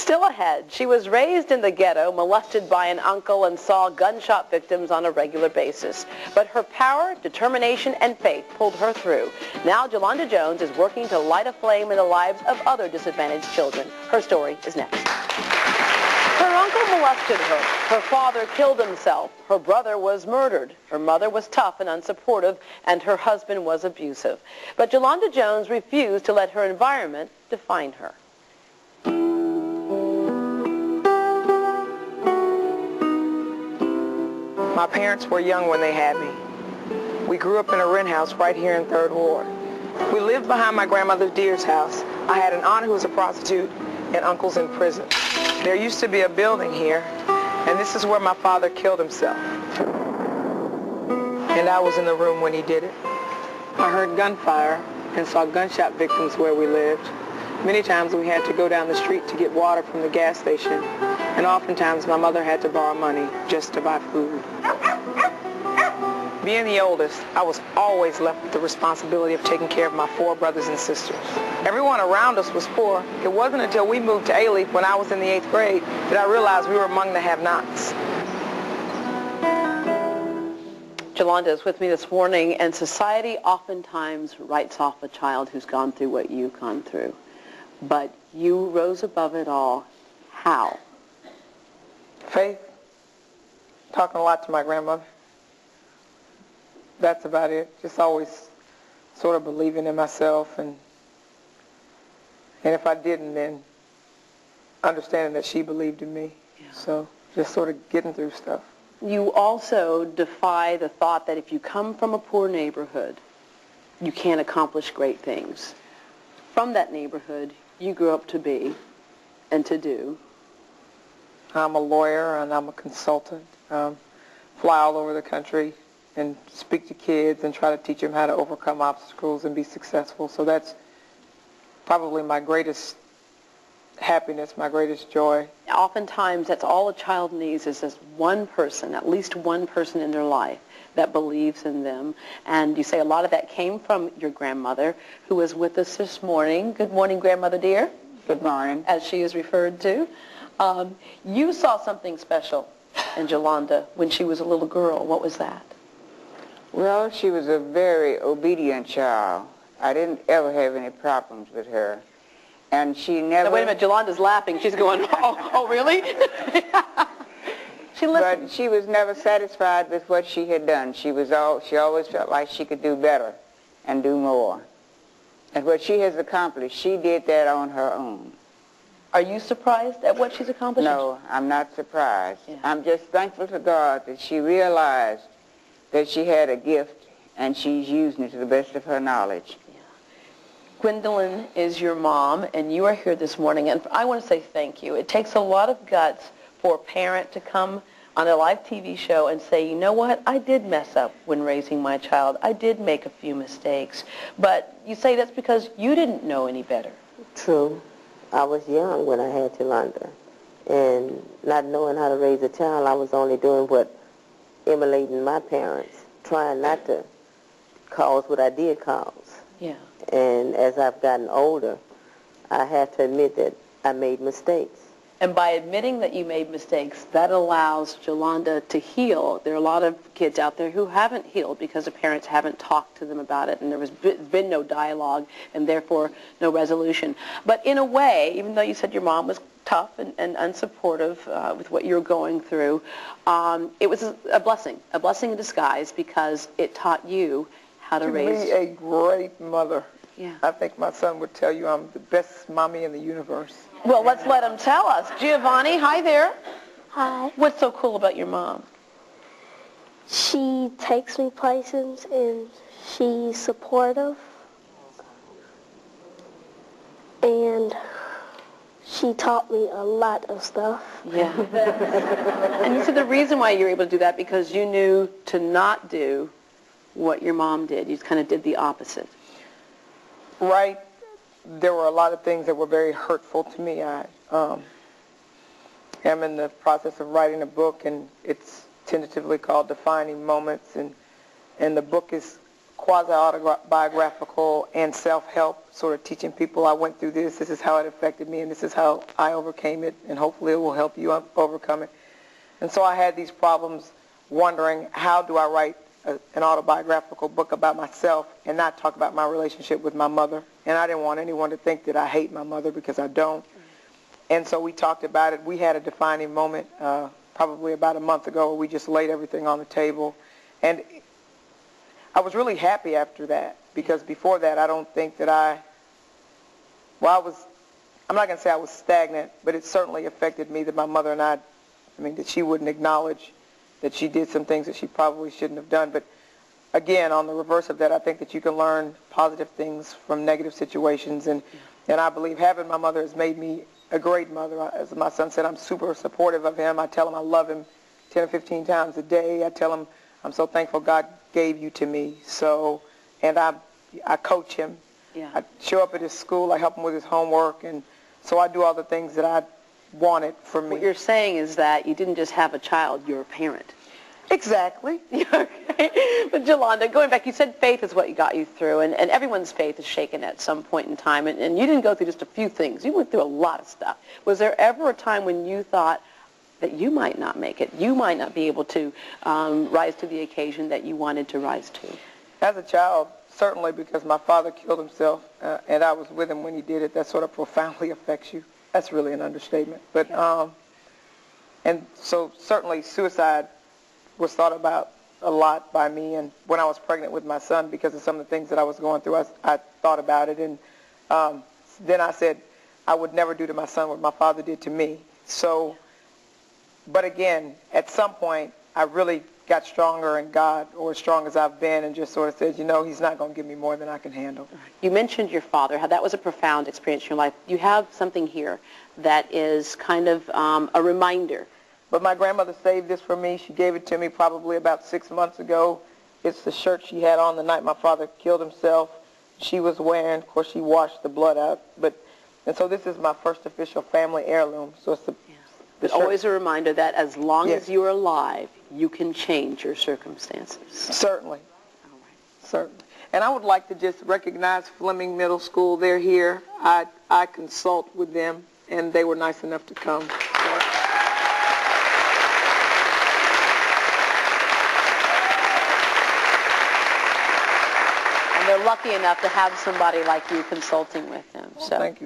Still ahead, she was raised in the ghetto, molested by an uncle, and saw gunshot victims on a regular basis. But her power, determination, and faith pulled her through. Now Jolanda Jones is working to light a flame in the lives of other disadvantaged children. Her story is next. Her uncle molested her. Her father killed himself. Her brother was murdered. Her mother was tough and unsupportive, and her husband was abusive. But Jolanda Jones refused to let her environment define her. My parents were young when they had me. We grew up in a rent house right here in 3rd Ward. We lived behind my grandmother Deer's house. I had an aunt who was a prostitute and uncles in prison. There used to be a building here, and this is where my father killed himself. And I was in the room when he did it. I heard gunfire and saw gunshot victims where we lived. Many times we had to go down the street to get water from the gas station, and oftentimes my mother had to borrow money just to buy food. Being the oldest, I was always left with the responsibility of taking care of my 4 brothers and sisters. Everyone around us was poor. It wasn't until we moved to A-Leaf when I was in the 8th grade that I realized we were among the have-nots. Jolanda is with me this morning, and society oftentimes writes off a child who's gone through what you've gone through. But you rose above it all. How? Faith. Talking a lot to my grandmother. That's about it. Just always sort of believing in myself, and if I didn't, then understanding that she believed in me. Yeah. So just sort of getting through stuff. You also defy the thought that if you come from a poor neighborhood, you can't accomplish great things. From that neighborhood, you grew up to be and to do. I'm a lawyer and I'm a consultant. Fly all over the country and speak to kids and try to teach them how to overcome obstacles and be successful. So that's probably my greatest happiness, my greatest joy. Oftentimes, that's all a child needs is this one person, at least one person in their life that believes in them. And you say a lot of that came from your grandmother, who was with us this morning. Good morning, Grandmother dear. Good morning. As she is referred to. You saw something special in Jolanda when she was a little girl. What was that? Well, she was a very obedient child. I didn't ever have any problems with her. And she never... Now, wait a minute, Jolanda's laughing. She's going, oh really? She listened. But she was never satisfied with what she had done. She always felt like she could do better and do more. And what she has accomplished, she did that on her own. Are you surprised at what she's accomplished? No, I'm not surprised. Yeah. I'm just thankful to God that she realized that she had a gift and she's using it to the best of her knowledge. Yeah. Gwendolyn is your mom, and you are here this morning, and I want to say thank you. It takes a lot of guts for a parent to come on a live TV show and say, you know what, I did mess up when raising my child. I did make a few mistakes. But you say that's because you didn't know any better. True. I was young when I had Jolanda, and not knowing how to raise a child, I was only doing what emulating my parents, trying not to cause what I did cause. Yeah. And as I've gotten older, I have to admit that I made mistakes. And by admitting that you made mistakes, that allows Jolanda to heal. There are a lot of kids out there who haven't healed because the parents haven't talked to them about it, and there has been no dialogue, and therefore no resolution. But in a way, even though you said your mom was tough and unsupportive with what you're going through, it was a blessing in disguise, because it taught you how to raise... be a great mother. Yeah. I think my son would tell you I'm the best mommy in the universe. Well, let's let him tell us. Giovanni, hi there. Hi. What's so cool about your mom? She takes me places and she's supportive. And she taught me a lot of stuff. Yeah. And you said the reason why you were able to do that because you knew to not do what your mom did. You kind of did the opposite. Right. There were a lot of things that were very hurtful to me. I am in the process of writing a book, and it's tentatively called Defining Moments, and the book is quasi-autobiographical and self-help, sort of teaching people I went through this is how it affected me, and this is how I overcame it, and hopefully it will help you overcome it. And so I had these problems wondering, how do I write an autobiographical book about myself and not talk about my relationship with my mother? And I didn't want anyone to think that I hate my mother, because I don't. And so we talked about it. We had a defining moment probably about a month ago where we just laid everything on the table. And I was really happy after that, because before that I don't think that I'm not going to say I was stagnant, but it certainly affected me that my mother and I mean, that she wouldn't acknowledge that she did some things that she probably shouldn't have done. But again, on the reverse of that, I think that you can learn positive things from negative situations. And I believe having my mother has made me a great mother. As my son said, I'm super supportive of him. I tell him I love him 10 or 15 times a day. I tell him I'm so thankful God gave you to me. So, and I coach him. Yeah. I show up at his school. I help him with his homework. And so I do all the things that I wanted for me. What you're saying is that you didn't just have a child, you're a parent. Exactly. Okay. But Jolanda, going back, you said faith is what got you through, and everyone's faith is shaken at some point in time, and you didn't go through just a few things. You went through a lot of stuff. Was there ever a time when you thought that you might not make it, you might not be able to rise to the occasion that you wanted to rise to? As a child, certainly, because my father killed himself, and I was with him when he did it. That sort of profoundly affects you. That's really an understatement. But and so certainly suicide was thought about a lot by me. And when I was pregnant with my son, because of some of the things that I was going through, I thought about it. And then I said I would never do to my son what my father did to me. So, but again, at some point, I really got stronger in God, or as strong as I've been, and just sort of said, you know, he's not going to give me more than I can handle. You mentioned your father, how that was a profound experience in your life. You have something here that is kind of a reminder. But my grandmother saved this for me. She gave it to me probably about 6 months ago. It's the shirt she had on the night my father killed himself. She was wearing, of course, she washed the blood out. And so this is my first official family heirloom. So it's But always a reminder that as long as you're alive, you can change your circumstances. Certainly. All right. Certainly. And I would like to just recognize Fleming Middle School. They're here. I consult with them, and they were nice enough to come. And they're lucky enough to have somebody like you consulting with them. Well, thank you.